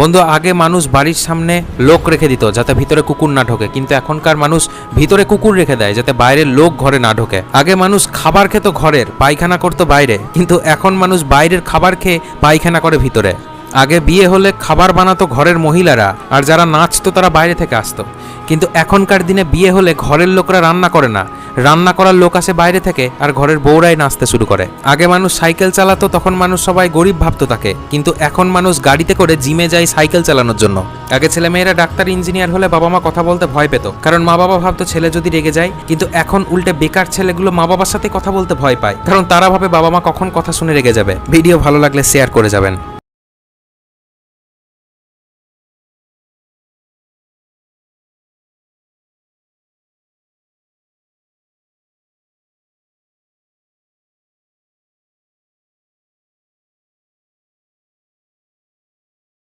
বন্ধু, আগে মানুষ বাড়ির সামনে লোক রেখে দিত যাতে ভিতরে কুকুর না ঢোকে, কিন্তু এখনকার মানুষ ভিতরে কুকুর রেখে দেয় যাতে বাইরের লোক ঘরে না ঢোকে। আগে মানুষ খাবার খেত ঘরের, পায়খানা করতো বাইরে, কিন্তু এখন মানুষ বাইরের খাবার খেয়ে পায়খানা করে ভিতরে। আগে বিয়ে হলে খাবার বানাতো ঘরের মহিলারা, আর যারা নাচতো তারা বাইরে থেকে আসতো, কিন্তু এখনকার দিনে বিয়ে হলে ঘরের লোকরা রান্না করে না, রান্না করার লোক আসে বাইরে থেকে, আর ঘরের বউরাই নাচতে শুরু করে। আগে মানুষ সাইকেল চালাতো, তখন মানুষ সবাই গরিব ভাবতো তাকে, কিন্তু এখন মানুষ গাড়িতে করে জিমে যায় সাইকেল চালানোর জন্য। আগে ছেলেমেয়েরা ডাক্তার ইঞ্জিনিয়ার হলে বাবা মা কথা বলতে ভয় পেত, কারণ মা বাবা ভাবতো ছেলে যদি রেগে যায়, কিন্তু এখন উল্টে বেকার ছেলেগুলো মা বাবার সাথে কথা বলতে ভয় পায়, কারণ তারা ভাবে বাবা মা কখন কথা শুনে রেগে যাবে। ভিডিও ভালো লাগলে শেয়ার করে যাবেন।